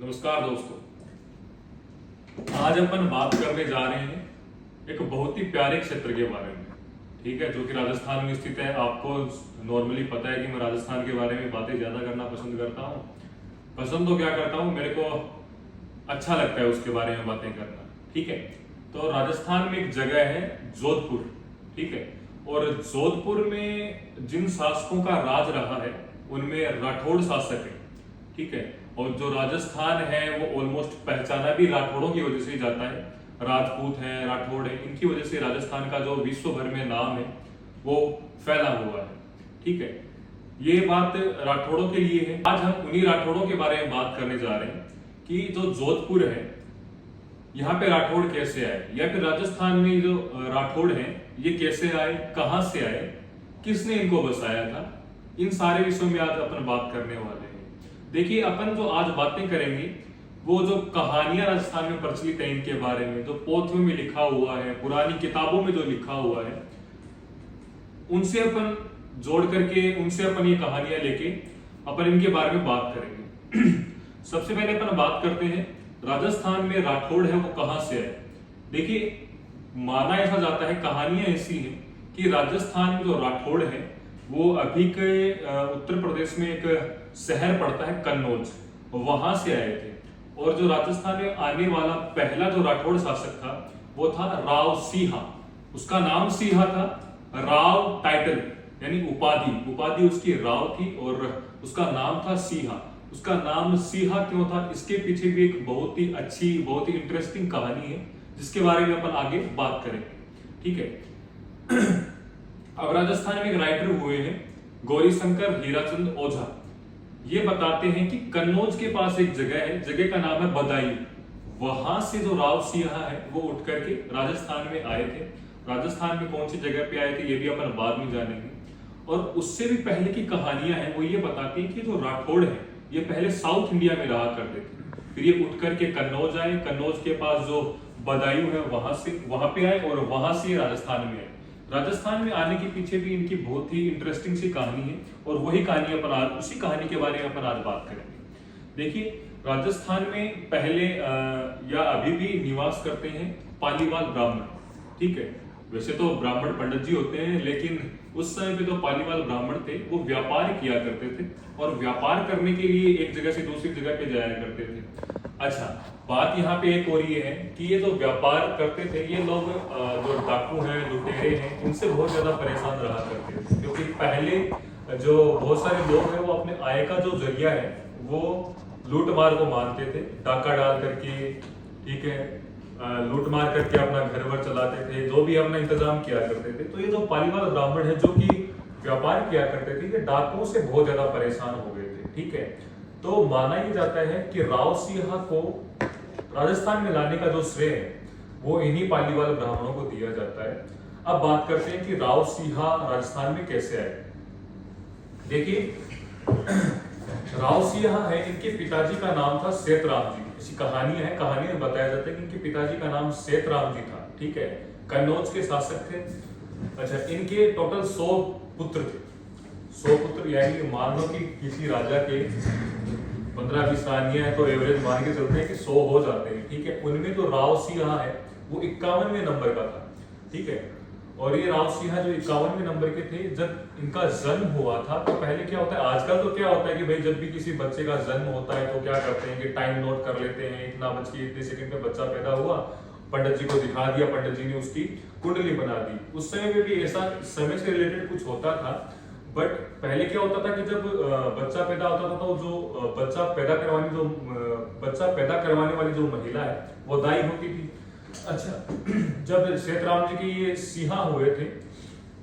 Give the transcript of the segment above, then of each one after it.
नमस्कार दोस्तों, आज अपन बात करने जा रहे हैं एक बहुत ही प्यारे क्षेत्र के बारे में। ठीक है, जो कि राजस्थान में स्थित है। आपको नॉर्मली पता है कि मैं राजस्थान के बारे में बातें ज्यादा करना पसंद करता हूँ। पसंद तो क्या करता हूँ, मेरे को अच्छा लगता है उसके बारे में बातें करना। ठीक है, तो राजस्थान में एक जगह है जोधपुर। ठीक है, और जोधपुर में जिन शासकों का राज रहा है उनमें राठौड़ शासक है। ठीक है, और जो राजस्थान है वो ऑलमोस्ट पहचाना भी राठौड़ों की वजह से ही जाता है। राजपूत है, राठौड़ है, इनकी वजह से राजस्थान का जो विश्व भर में नाम है वो फैला हुआ है। ठीक है, ये बात राठौड़ों के लिए है। आज हम उन्हीं राठौड़ों के बारे में बात करने जा रहे हैं कि जो जोधपुर है यहाँ पे राठौड़ कैसे आए, या फिर राजस्थान में जो राठौड़ हैं ये कैसे आए, कहाँ से आए, किसने इनको बसाया था। इन सारे विषयों में आज अपन बात करने वाले हैं। देखिए, अपन जो आज बातें करेंगे वो जो कहानियां राजस्थान में प्रचलित है इनके बारे में, जो पोथियों में लिखा हुआ है, पुरानी किताबों में जो लिखा हुआ है, उनसे अपन जोड़ करके उनसे अपन ये कहानियां लेके अपन इनके बारे में बात करेंगे। सबसे पहले अपन बात करते हैं राजस्थान में राठौड़ है वो कहां से है। देखिए, माना ऐसा जाता है, कहानियां ऐसी हैं कि राजस्थान में जो राठौड़ है वो अभी के उत्तर प्रदेश में एक शहर पड़ता है कन्नौज, वहां से आए थे। और जो राजस्थान में आने वाला पहला जो राठौड़ शासक था वो था राव सिंहा। उसका नाम सिंहा था, राव टाइटल यानी उपाधि उसकी राव थी और उसका नाम था सिंहा। उसका नाम सिंहा क्यों था, इसके पीछे भी एक बहुत ही अच्छी, बहुत ही इंटरेस्टिंग कहानी है जिसके बारे में अपन आगे बात करेंगे। ठीक है, अब राजस्थान में एक राइटर हुए हैं गौरीशंकर हीराचंद ओझा। ये बताते हैं कि कन्नौज के पास एक जगह है, जगह का नाम है बदायूं। वहां से जो राव सिंहा है वो उठ करके राजस्थान में आए थे। राजस्थान में कौन सी जगह पे आए थे ये भी अपन बाद में जानेंगे। और उससे भी पहले की कहानियां हैं वो ये बताती हैं कि जो राठौड़ है ये पहले साउथ इंडिया में रहा करते थे, फिर ये उठ करके कन्नौज आए। कन्नौज के पास जो बदायूं है वहां पे आए और वहां से राजस्थान में आए। राजस्थान में आने के पीछे भी इनकी बहुत ही इंटरेस्टिंग सी कहानी है और वही कहानी अपन आज, उसी कहानी के बारे में अपन आज बात करेंगे। देखिए, राजस्थान में पहले या अभी भी निवास करते हैं पालीवाल ब्राह्मण। ठीक है, वैसे तो ब्राह्मण पंडित जी होते हैं, लेकिन उस समय पे जो पालीवाल ब्राह्मण थे वो व्यापार किया करते थे और व्यापार करने के लिए एक जगह से दूसरी जगह पे जाया करते थे। अच्छा, बात यहाँ पे एक और ये है कि ये जो व्यापार करते थे ये लोग जो डाकू हैं, लुटेरे हैं, इनसे बहुत ज्यादा परेशान रहा करते थे, क्योंकि पहले जो बहुत सारे लोग हैं वो अपने आय का जो जरिया है वो लूट मार को मानते थे, डाका डाल करके। ठीक है, लूट मार करके अपना घर वर चलाते थे, जो भी अपना इंतजाम किया करते थे। तो ये जो पालीवाल ब्राह्मण है जो कि व्यापार किया करते थे, ये डाकुओं से बहुत ज्यादा परेशान हो गए थे। ठीक है, तो माना ये जाता है कि राव सिंहा को राजस्थान में लाने का जो श्रेय है वो इन्हीं पालीवाल ब्राह्मणों को दिया जाता है। अब बात करते हैं कि राव सिंहा राजस्थान में कैसे आए। देखिए, राव सिंहा है, इनके पिताजी का नाम था सेतराम जी। ऐसी कहानी है, कहानी में बताया जाता है कि इनके पिताजी का नाम सेतराम जी था। ठीक है, कन्नौज के शासक थे। अच्छा, इनके टोटल 100 पुत्र थे। 100 पुत्र यानी मान लो कि किसी राजा के 15-20 रानियां हैं तो एवरेज मान के चलते हैं कि 100 हो जाते हैं। ठीक है, उनमें जो राव सिंहा है वो 51वें नंबर का था। ठीक है, और ये राव सिंहा जो 51वें नंबर के थे, जब इनका जन्म हुआ था तो पहले क्या होता है, आजकल तो क्या होता है कि भाई जब भी किसी बच्चे का जन्म होता है तो क्या करते हैं कि टाइम नोट कर लेते हैं, इतना बज के इतने सेकंड में बच्चा पैदा हुआ, पंडित जी को दिखा दिया, पंडित जी ने उसकी कुंडली बना दी। उस समय में भी ऐसा समय से रिलेटेड कुछ होता था। बट पहले क्या होता था कि जब बच्चा पैदा होता था तो जो बच्चा पैदा करवाने वाली जो महिला है वो दाई होती थी। अच्छा, जब सेतराम जी के ये सिंहा हुए थे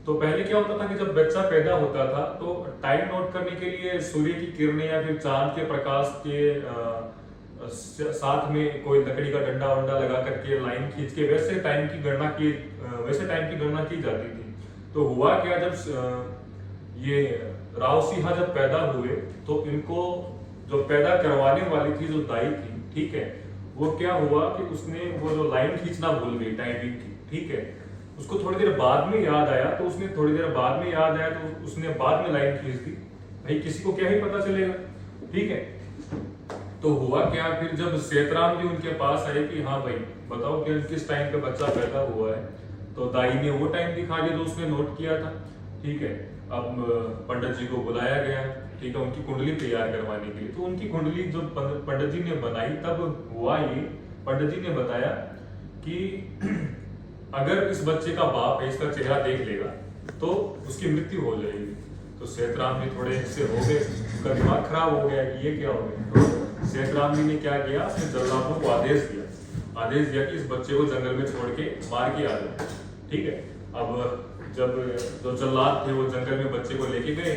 तो पहले क्या होता था कि जब बच्चा पैदा होता था तो टाइम नोट करने के लिए सूर्य की किरणें या फिर चांद के प्रकाश के साथ में कोई लकड़ी का डंडा वंडा लगा करके लाइन खींच के वैसे टाइम की गणना की जाती थी। तो हुआ क्या, जब ये राव सिंहा जब पैदा हुए तो इनको जो पैदा करवाने वाली थी जो दाई थी, ठीक है, वो क्या हुआ कि उसने वो जो लाइन खींचना भूल गई टाइमिंग की। ठीक है, उसको थोड़ी देर बाद में याद आया तो उसने बाद में लाइन खींच दी। भाई किसी को क्या ही पता चलेगा। ठीक है, तो हुआ क्या, फिर जब सेतराम जी उनके पास आए कि हाँ भाई बताओ कि किस टाइम पे बच्चा पैदा हुआ है, तो दाई ने वो टाइम दिखा दिया जो उसने नोट किया था। ठीक है, अब पंडित जी को बुलाया गया, ठीक है, उनकी कुंडली तैयार करवाने के लिए। तो उनकी कुंडली जो पंडित जी ने बनाई, तब हुआ ये, पंडित जी ने बताया कि अगर इस बच्चे का बाप है, इसका चेहरा देख लेगा तो उसकी मृत्यु हो जाएगी। तो सेतराम जी थोड़े से हो गए, उनका दिमाग खराब हो गया कि ये क्या हो गया। तो सेतराम जी ने क्या किया, अपने जल्लादों को आदेश दिया कि इस बच्चे को जंगल में छोड़ के मार के आ जाओ। ठीक है, अब जब जो जल्लाद थे वो जंगल में बच्चे को लेके गए,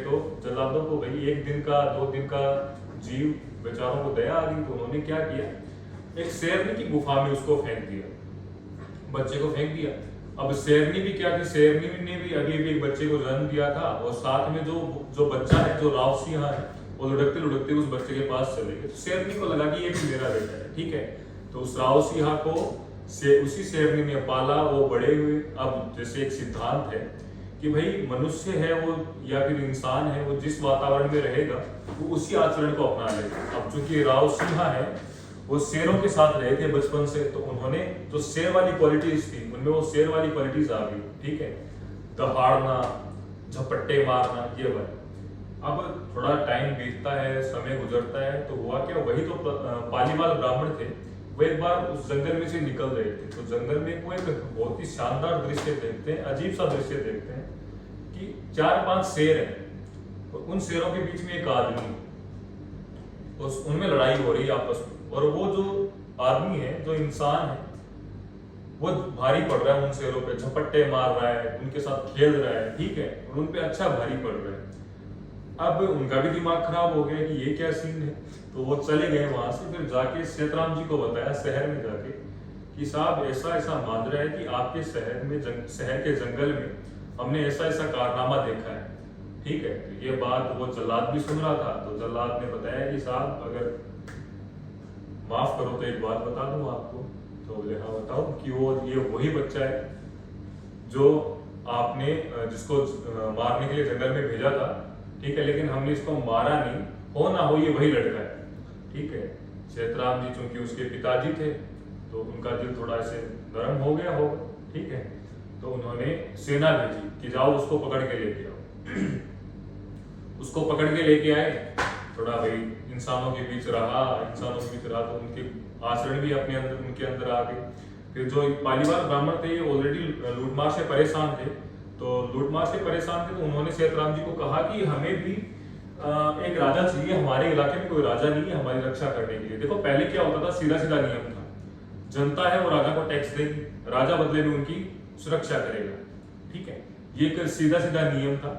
तो जल्लादों को भाई 1 दिन का 2 दिन का जीव बेचारों को दया आ गई। तो उन्होंने क्या किया, एक शेरनी की गुफा में उसको फेंक दिया, बच्चे को फेंक दिया। अब शेरनी भी क्या थी, शेरनी ने भी अभी एक बच्चे को जन्म दिया था, और साथ में जो बच्चा है, जो राव सिंह है, वो लुढ़कते लुढ़कते उस बच्चे के पास चले गए। तो शेरनी को लगा कि ये भी मेरा बेटा है। ठीक है, तो उस राव सिंह को उसी शेरनी ने पाला, वो बड़े हुए। अब जैसे एक सिद्धांत है कि भाई मनुष्य है वो या फिर इंसान है, वो जिस वातावरण में रहेगा वो उसी आचरण को अपना लेगा। अब चूंकि राव सिंह है वो शेरों के साथ रहे थे बचपन से, तो उन्होंने जो शेर वाली क्वालिटीज थी उनमें वो शेर वाली क्वालिटीज आ गई। ठीक है, दहाड़ना, झपट्टे मारना, ये वाली। अब थोड़ा टाइम बीतता है, समय गुजरता है, तो हुआ क्या, वही तो पालीवाल ब्राह्मण थे, वो एक बार उस जंगल में से निकल रहे थे। तो जंगल में वो एक बहुत ही शानदार दृश्य देखते हैं, अजीब सा दृश्य देखते हैं कि 4-5 शेर हैं, तो उन शेरों के बीच में एक आदमी, उनमें लड़ाई हो रही है आपस में, और वो जो आदमी है, जो इंसान है, वो भारी पड़ रहा है उन शेरों पे, झपट्टे मार रहा है, उनके साथ खेल रहा है। ठीक है, और उन पे अच्छा भारी पड़ रहा है। अब उनका भी दिमाग खराब हो गया कि ये क्या सीन है। तो वो चले गए वहां से, फिर जाके सेतराम जी को बताया शहर में जाके कि साहब ऐसा ऐसा मान रहा है कि आपके शहर में शहर के जंगल में हमने ऐसा ऐसा कारनामा देखा है। ठीक है, तो ये बात वो जल्लाद भी सुन रहा था। तो जल्लाद ने बताया कि साहब अगर माफ करो तो एक बात बता दूं आपको। तो बोले हाँ बताओ, कि ये वही बच्चा है जो आपने जिसको मारने के लिए जंगल में भेजा था। ठीक है, लेकिन हमने इसको मारा नहीं, हो ना हो ये वही लड़का है। ठीक है, सेतराम जी चूंकि उसके पिताजी थे तो उनका दिल थोड़ा ऐसे नरम हो गया होगा। ठीक है, तो उन्होंने सेना भेजी कि जाओ उसको पकड़ के लेके आओ। उसको पकड़ के लेके आए, थोड़ा भाई इंसानों के बीच रहा तो उनके आचरण भी उनके अंदर आ गए। फिर जो पालीवाल ब्राह्मण थे ये ऑलरेडी लूटमार से परेशान थे, तो उन्होंने सेतराम जी को कहा कि हमें भी एक राजा चाहिए, हमारे इलाके में कोई राजा नहीं है हमारी रक्षा करने के लिए। देखो पहले क्या होता था, सीधा सीधा नियम था, जनता है वो राजा को टैक्स देगी, राजा बदले में उनकी सुरक्षा करेगा। ठीक है, ये एक सीधा सीधा नियम था,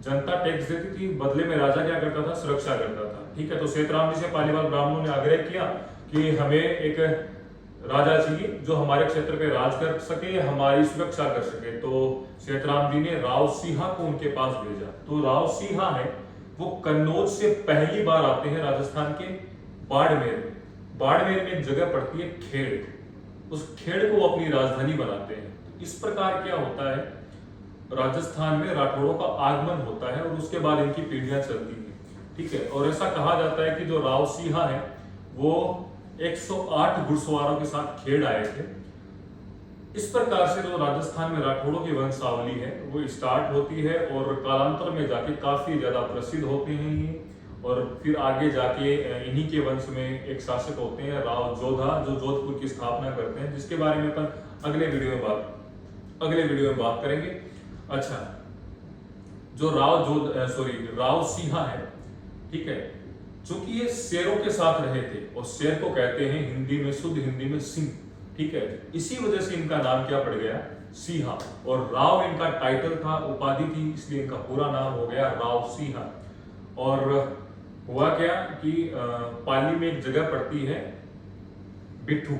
जनता टैक्स देती थी, बदले में राजा क्या करता था, सुरक्षा करता था। ठीक है, तो सेतराम जी से पालीवाल ब्राह्मणों ने आग्रह किया कि हमें एक राजा चाहिए जो हमारे क्षेत्र पे राज कर सके, हमारी सुरक्षा कर सके। तो सेतराम जी ने राव सिंह को उनके पास भेजा। तो राव सिंह है वो कन्नौज से पहली बार आते हैं राजस्थान के बाड़मेर में एक जगह पड़ती है खेड़, उस खेड़ को वो अपनी राजधानी बनाते हैं। इस प्रकार क्या होता है, राजस्थान में राठौड़ों का आगमन होता है और उसके बाद इनकी पीढ़ियां चलती हैं। ठीक है, और ऐसा कहा जाता है कि जो राव सिंह है वो 108 घुड़सवारों के साथ खेड़ आए थे। इस प्रकार से जो राजस्थान में राठौड़ों की वंशावली है वो स्टार्ट होती है और कालांतर में जाके काफी ज्यादा प्रसिद्ध होते हैं ये। और फिर आगे जाके इन्हीं के वंश में एक शासक होते हैं राव जोधा, जो जोधपुर की स्थापना करते हैं, जिसके बारे में अपन अगले वीडियो में बात करेंगे। अच्छा, जो राव सिंह है, ठीक है, चूंकि ये शेरों के साथ रहे थे और शेर को कहते हैं हिंदी में, शुद्ध हिंदी में सिंह। ठीक है, इसी वजह से इनका नाम क्या पड़ गया, सिंह। और राव इनका टाइटल था, उपाधि थी, इसलिए इनका पूरा नाम हो गया राव सिंह। और हुआ क्या कि पाली में एक जगह पड़ती है बिट्ठू,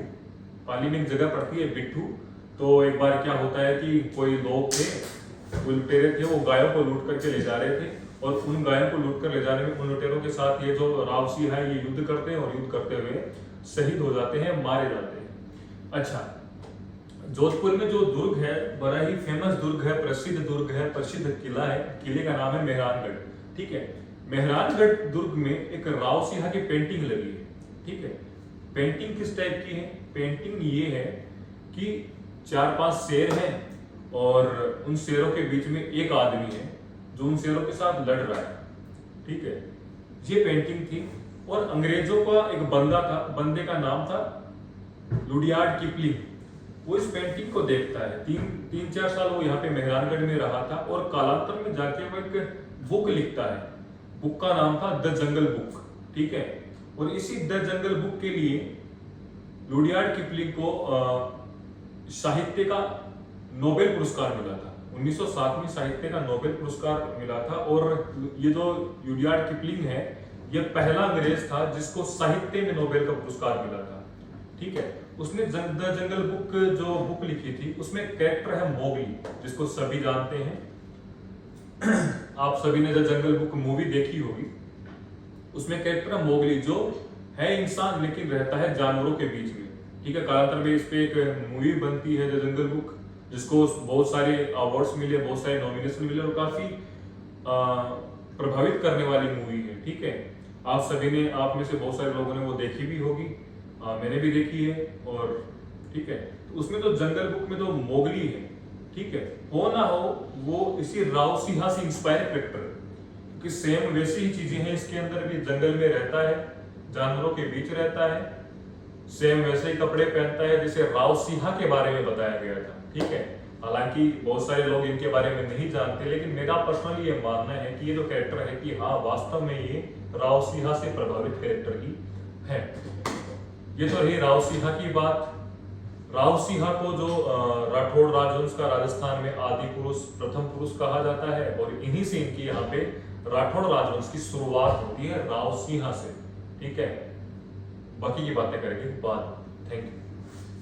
तो एक बार क्या होता है कि कोई लोग थे, लुटेरे थे, वो गायों को लूट करके ले जा रहे थे और उन गायों को लूट कर ले जाने में उन लुटेरों के साथ ये जो राव सिंह है ये युद्ध करते हैं और युद्ध करते हुए शहीद हो जाते हैं, मारे जाते हैं। अच्छा, जोधपुर में जो दुर्ग है, बड़ा ही फेमस दुर्ग है, प्रसिद्ध दुर्ग है, प्रसिद्ध किला है, किले का नाम है मेहरानगढ़। ठीक है, मेहरानगढ़ दुर्ग में एक राव सिंह की पेंटिंग लगी है, ठीक है। पेंटिंग किस टाइप की है? पेंटिंग ये है कि 4-5 शेर हैं और उन शेरों के बीच में एक आदमी है जो उन शेरों के साथ लड़ रहा है, ठीक है। ये पेंटिंग थी और अंग्रेजों का एक बंदा था, बंदे का नाम था रुडयार्ड किपलिंग। वो इस पेंटिंग को देखता है, 3-4 साल वो यहाँ पे मेहरानगढ़ में रहा था और कालांतर में जाके वो एक बुक लिखता है। बुक का नाम था द जंगल बुक, ठीक है। और इसी द जंगल बुक के लिए रुडयार्ड किपलिंग को साहित्य का नोबेल पुरस्कार मिला था। 1907 में साहित्य का नोबेल पुरस्कार मिला था। और ये जो रुडयार्ड किपलिंग है, ये पहला अंग्रेज था जिसको साहित्य में नोबेल का पुरस्कार मिला था, ठीक है। उसने द जंगल बुक जो बुक लिखी थी, उसमें कैरेक्टर है मोगली, जिसको सभी जानते हैं। आप सभी ने द जंगल बुक मूवी देखी होगी। उसमें कैरेक्टर है मोगली, जो है इंसान लेकिन रहता है जानवरों के बीच में, ठीक है। कालांतर में इस पे एक मूवी बनती है द जंगल बुक, जिसको बहुत सारे अवार्ड्स मिले, बहुत सारे नॉमिनेशन मिले और काफी प्रभावित करने वाली मूवी है, ठीक है। आप में से बहुत सारे लोगों ने वो देखी भी होगी, मैंने भी देखी है। और ठीक है, तो उसमें तो जंगल बुक में तो मोगली है, ठीक है। हो ना हो वो इसी राव सिंह से इंस्पायर कैरेक्टर है, क्योंकि सेम वैसी ही चीजें हैं इसके अंदर भी। जंगल में रहता है, जानवरों के बीच रहता है, सेम वैसे ही कपड़े पहनता है जैसे राव सिंह के बारे में बताया गया था, ठीक है। हालांकि बहुत सारे लोग इनके बारे में नहीं जानते, लेकिन मेरा पर्सनली ये मानना है कि ये जो कैरेक्टर है कि हाँ, वास्तव में ये राव सिंह से प्रभावित कैरेक्टर ही है। ये तो रही राव सिंह की बात। राव सिंह को जो राठौड़ राजवंश का राजस्थान में आदि पुरुष, प्रथम पुरुष कहा जाता है और इन्हीं से इनकी यहाँ पे राठौड़ राजवंश की शुरुआत होती है, राव सिंह से, ठीक है। बाकी की बातें करेंगे बाद। Thank you.